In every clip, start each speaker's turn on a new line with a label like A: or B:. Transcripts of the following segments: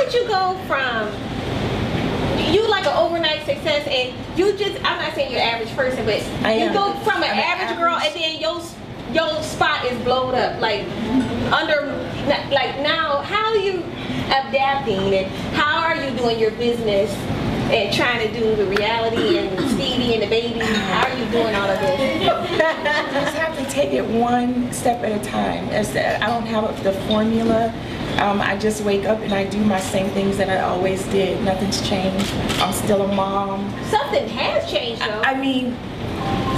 A: did you go from you like an overnight success and you just, I'm not saying you're an average person, but you go from an average girl and then your spot is blowed up like now how are you adapting and how are you doing your business and trying to do the reality and Stevie and the baby? How are you doing all of this?
B: I just have to take it one step at a time. I don't have the formula. I just wake up and I do my same things that I always did. Nothing's changed. I'm still a mom.
A: Something has changed though.
B: I mean,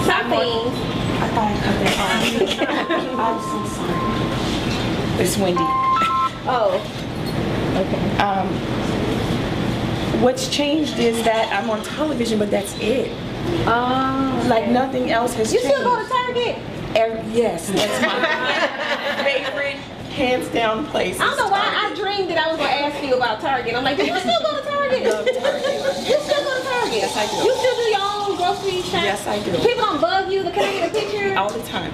A: something.
B: I thought I cut that off. I'm so sorry. It's windy.
A: Oh. Okay.
B: What's changed is that I'm on television, but that's it.
A: Oh.
B: Like nothing else has changed.
A: You still go to Target?
B: Yes, that's my favorite, hands down place.
A: I don't know why I dreamed that I was going to ask you about Target. I'm like, do you still go to Target?
B: I love Target.
A: You still go to Target?
B: Yes, I do.
A: You still do your own grocery shop?
B: Yes, I do.
A: People don't bug you to come get a picture?
B: All the time.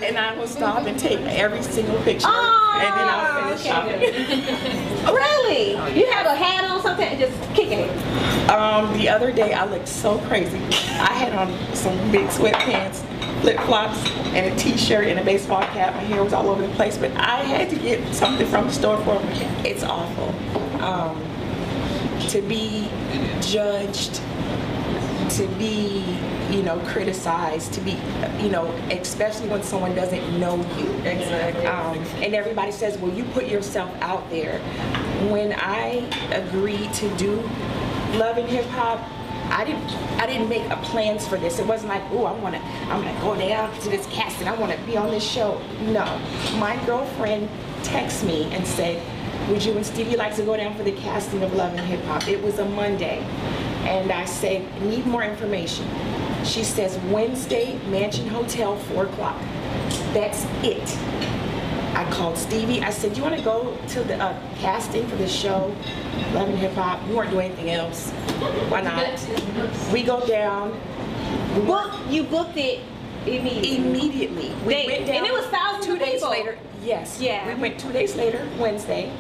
B: and I will stop and take every single picture.
A: Oh,
B: and then I'll finish shopping.
A: Really? You have a hat on something and just kicking it?
B: The other day I looked so crazy. I had on some big sweatpants, flip-flops, and a t-shirt and a baseball cap. My hair was all over the place, but I had to get something from the store for me. It's awful. To be judged, to be, criticized, to be, especially when someone doesn't know you.
A: Exactly.
B: And everybody says, well, you put yourself out there. When I agreed to do Love and Hip Hop, I didn't make plans for this. It wasn't like, oh, I'm gonna go down to this casting. I want to be on this show. No, my girlfriend texted me and said, would you and Stevie like to go down for the casting of Love and Hip Hop? It was a Monday, and I said, need more information. She says, Wednesday, Mansion Hotel, 4 o'clock. That's it. I called Stevie. I said, you want to go to the casting for the show, Love and Hip Hop? You weren't doing anything else. Why not? We go down.
A: You booked it immediately.
B: We went down.
A: And it was thousands of people.
B: 2 days later. Yes.
A: Yeah.
B: We went 2 days later, Wednesday.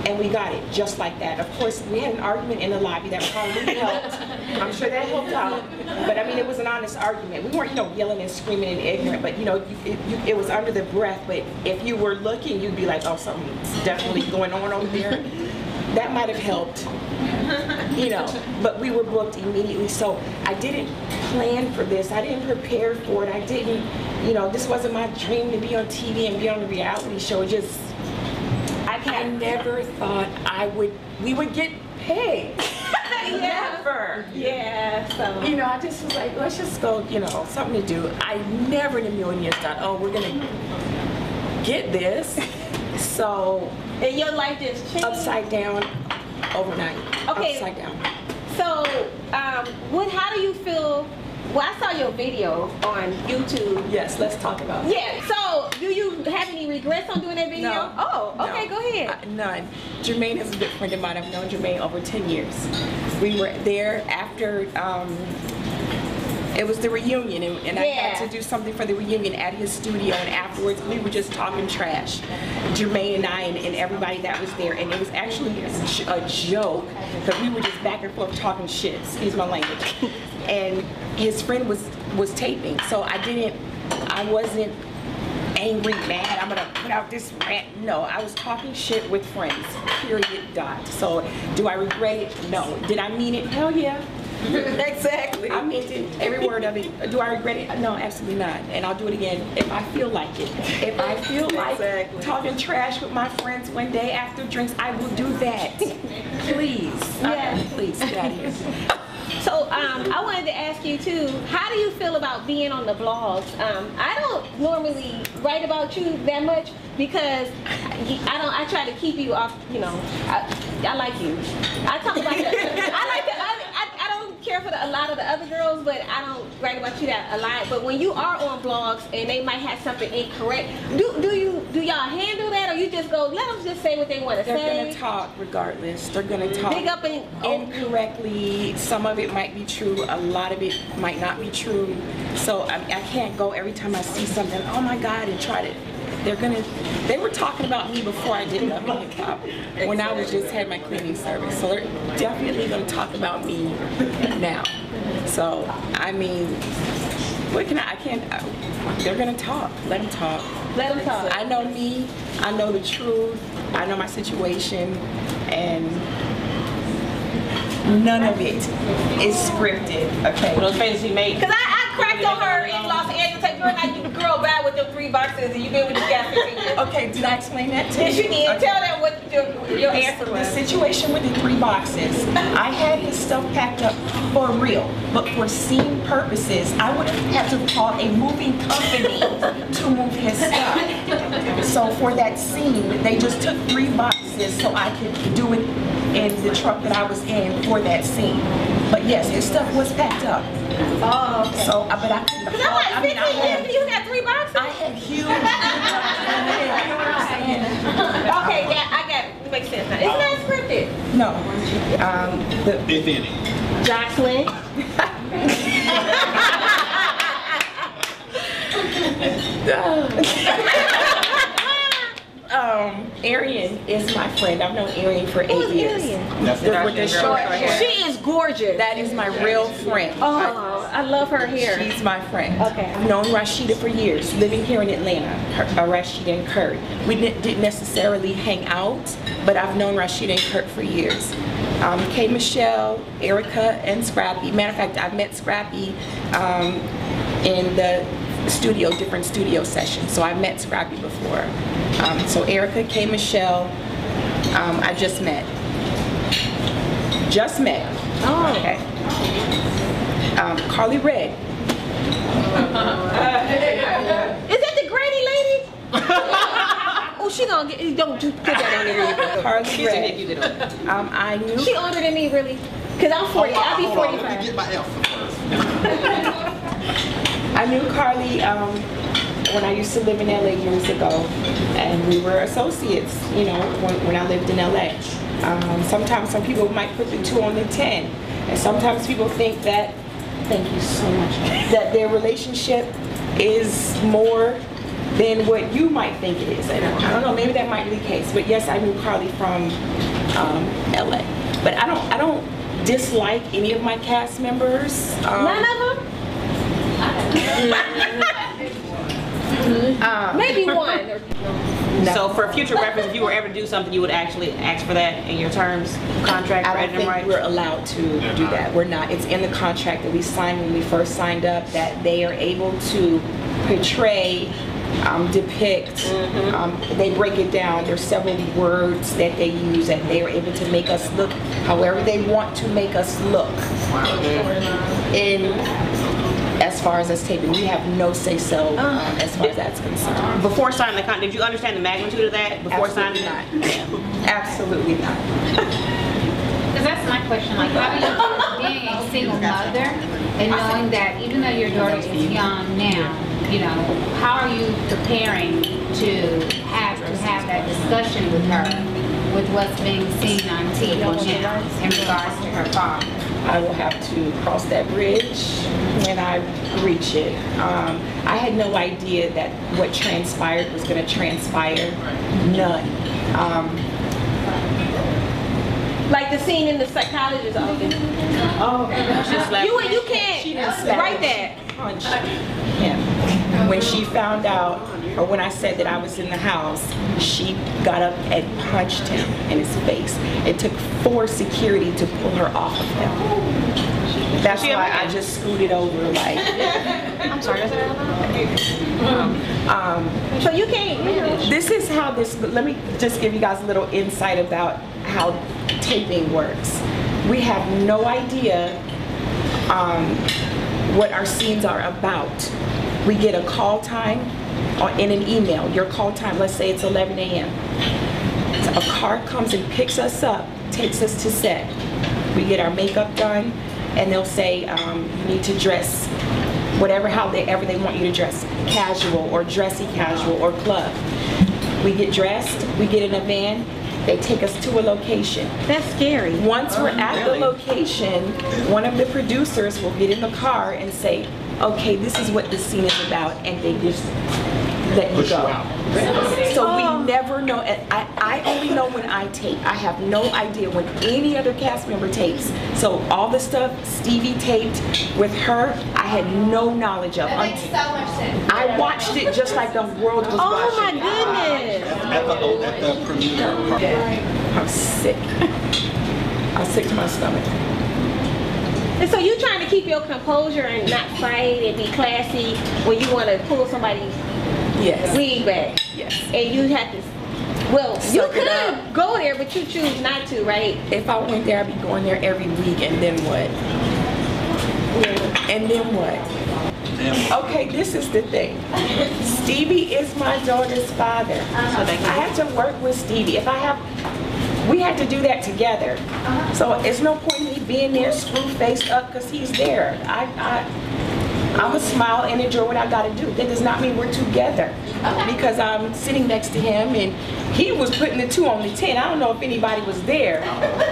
B: And we got it just like that. Of course, we had an argument in the lobby that probably helped. I'm sure that helped out. But I mean, it was an honest argument. We weren't, yelling and screaming and ignorant, but it was under the breath. But if you were looking, you'd be like, oh, something's definitely going on over there. That might have helped, but we were booked immediately. So I didn't plan for this. I didn't prepare for it. I didn't, this wasn't my dream to be on TV and be on a reality show. It just, I never thought we would get paid. Never.
A: Yeah, so.
B: I just was like, let's just go, something to do. I never in a million years thought, oh, we're going to get this. So.
A: And your life just changed?
B: Upside down, overnight.
A: Okay.
B: Upside down.
A: So, how do you feel? Well, I saw your video on YouTube.
B: Yes, let's talk about it.
A: Yeah, so do you have any regrets on doing that video?
B: No.
A: Oh, okay,
B: no.
A: Go ahead.
B: None. Jermaine is a good friend of mine. I've known Jermaine over 10 years. We were there after, it was the reunion, and I had to do something for the reunion at his studio, and afterwards we were just talking trash, Jermaine and I and everybody that was there, and it was actually a joke, because we were just back and forth talking shit, excuse my language, and his friend was taping, so I wasn't angry, mad, I'm gonna put out this rant. No, I was talking shit with friends, period, dot. So do I regret it? No. Did I mean it? Hell yeah.
A: Exactly.
B: I meant it, every word of it. Do I regret it? No, absolutely not. And I'll do it again if I feel like it. If I feel like talking trash with my friends one day after drinks, I will do that. Please.
A: Yeah.
B: Please, get out of here.
A: So I wanted to ask you too, how do you feel about being on the blogs? I don't normally write about you that much because I try to keep you off, I like you. I talk about I don't care for a lot of the other girls, but I don't write about you that a lot. But when you are on blogs and they might have something incorrect, do y'all handle that, or you just go, let them just say what they want to say?
B: They're gonna talk regardless. They're gonna talk
A: Big up
B: incorrectly. Some of it might be true. A lot of it might not be true. So I can't go every time I see something, oh my God, and try to They were talking about me before I did Love and Hip Hop, when I was just had my cleaning service. So they're definitely gonna talk about me now. So, I mean, what can I can't, they're gonna talk, let them talk.
A: Let them talk.
B: I know me, I know the truth, I know my situation, and none of it is scripted, okay?
C: Those faces you made.
A: Cause I cracked on her in Los Angeles. Like, girl, now you the girl bad with them 3 boxes and you been with this guy 15 years.
B: Okay, did I explain that to you?
A: Yes, you did.
B: Okay.
A: Tell them what your answer
B: The
A: was.
B: situation with the 3 boxes, I had his stuff packed up for real, but for scene purposes, I would have had to call a moving company to move his stuff. So for that scene, they just took 3 boxes so I could do it in the truck that I was in for that scene. But yes, his stuff was packed up.
A: Oh, okay.
B: So, but I couldn't
A: Cause I'm like, 15 years, you got 3 boxes?
B: I had huge.
A: Okay, yeah, I got it. Makes sense now. It's not scripted.
B: No.
D: If any.
A: Jocelyn.
B: Arian is my friend. I've known Arian for 8
A: Who's
B: years.
A: Arian?
B: With the short hair.
A: She is gorgeous.
B: That is my real friend.
A: Oh, I love her hair.
B: She's my friend.
A: Okay.
B: I've known Rashida for years, living here in Atlanta, Rashida and Kurt. We didn't necessarily hang out, but I've known Rashida and Kurt for years. Kay Michelle, Erica, and Scrappy. Matter of fact, I've met Scrappy in the studio, different studio sessions. So I met Scrappy before. So Erica, Kay Michelle, I just met. Just met.
A: Oh.
B: Okay. Carly Red.
A: Is that the granny lady? Oh, she gonna get, don't put that on there.
B: Carly Red. I knew.
A: She older than me, really. Cause I'm 40, I'll be 45.
D: Let me get my F first.
B: I knew Carly when I used to live in LA years ago, and we were associates, you know, when I lived in LA. Sometimes some people might put the 2 on the 10, and sometimes people think that, thank you so much, that their relationship is more than what you might think it is. And I don't know, maybe that might be the case, but yes, I knew Carly from LA. But I don't dislike any of my cast members.
A: None of them? Maybe one.
B: No.
C: So for future reference, if you were ever to do something, you would actually ask for that in your terms, contract,
B: I
C: right
B: don't think
C: right?
B: we're allowed to do that. We're not. It's in the contract that we signed when we first signed up that they are able to portray, depict, they break it down. There's several words that they use that they are able to make us look however they want to make us look. As far as us taping, we have no say-so as far as that's concerned.
C: Before signing the contract, did you understand the magnitude of that before signing it?
B: Absolutely not.
E: Because that's my question, like, how do you, being a single mother, and knowing that even though your daughter is young now, you know, how are you preparing to have that discussion with her, with what's being seen on TV now in regards to her father?
B: I will have to cross that bridge when I reach it. I had no idea that what transpired was going to transpire. None.
A: Like the scene in the psychologist's office.
B: Oh,
C: Just like,
A: You can't write that.
B: punch him. When she found out, or when I said that I was in the house, she got up and punched him in his face. It took 4 security to pull her off of him. That's why I just scooted over like.
C: I'm sorry, is that
A: So you can't.
B: This is how this, let me just give you guys a little insight about how taping works. We have no idea what our scenes are about. We get a call time or in an email, your call time, let's say it's 11 a.m. So a car comes and picks us up, takes us to set. We get our makeup done, and they'll say, you need to dress however they want you to dress, casual or dressy casual or club. We get dressed, we get in a van, they take us to a location.
A: That's scary.
B: Once we're at the location, one of the producers will get in the car and say, okay, this is what this scene is about, and they just let you
D: Push you
B: go.
D: out.
B: So we never know. And I only know when I tape. I have no idea when any other cast member tapes. So all the stuff Stevie taped with her, I had no knowledge of.
E: That makes so much sense.
B: I watched it just like the world was
A: Oh my
B: watching.
A: goodness.
D: At the premiere party.
B: I'm sick. I'm sick to my stomach.
A: And so you trying to keep your composure and not fight and be classy when you want to pull somebody's
B: Yes.
A: wig back.
B: Yes.
A: And you have to, well, you
B: Suck it
A: could
B: up.
A: go there, but you choose not to, right?
B: If I went there, I'd be going there every week, and then what? And then what? Okay, this is the thing. Stevie is my daughter's father. I have to work with Stevie. We had to do that together. So it's no point in me being there screw-faced up because he's there. I'm a smile and enjoy what I gotta do. That does not mean we're together. Because I'm sitting next to him and he was putting the 2 on the 10. I don't know if anybody was there.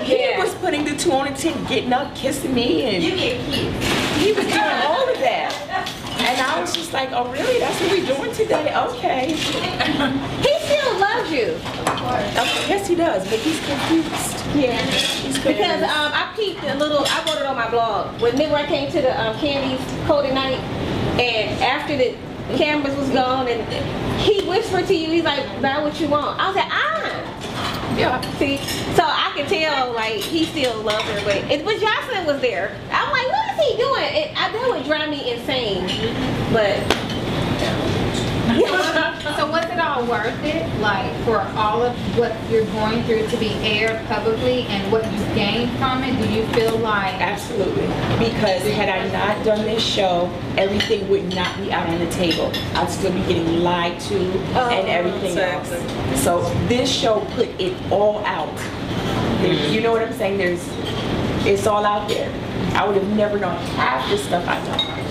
B: He was putting the 2 on the 10, getting up, kissing me, and he was doing all of that. And I was just like, oh really? That's what we're doing today? Okay.
A: He still loves you.
B: Yes, he does, but he's confused.
A: Yeah.
B: He's
A: Because
B: confused.
A: I peeped I wrote it on my blog. Remember I came to the Candy's Coded Night, and after the cameras was gone, and he whispered to you, he's like, buy what you want. I was like,
B: Yeah.
A: See, so I could tell like he still loves her, but Jocelyn was there. I'm like, what is he doing? That would drive me insane. But
E: So was it all worth it, like for all of what you're going through to be aired publicly and what you gained from it? Do you feel like
B: Absolutely. Because had I not done this show, everything would not be out on the table. I'd still be getting lied to and everything else. So this show put it all out. You know what I'm saying? It's all out there. I would have never known half the stuff I know.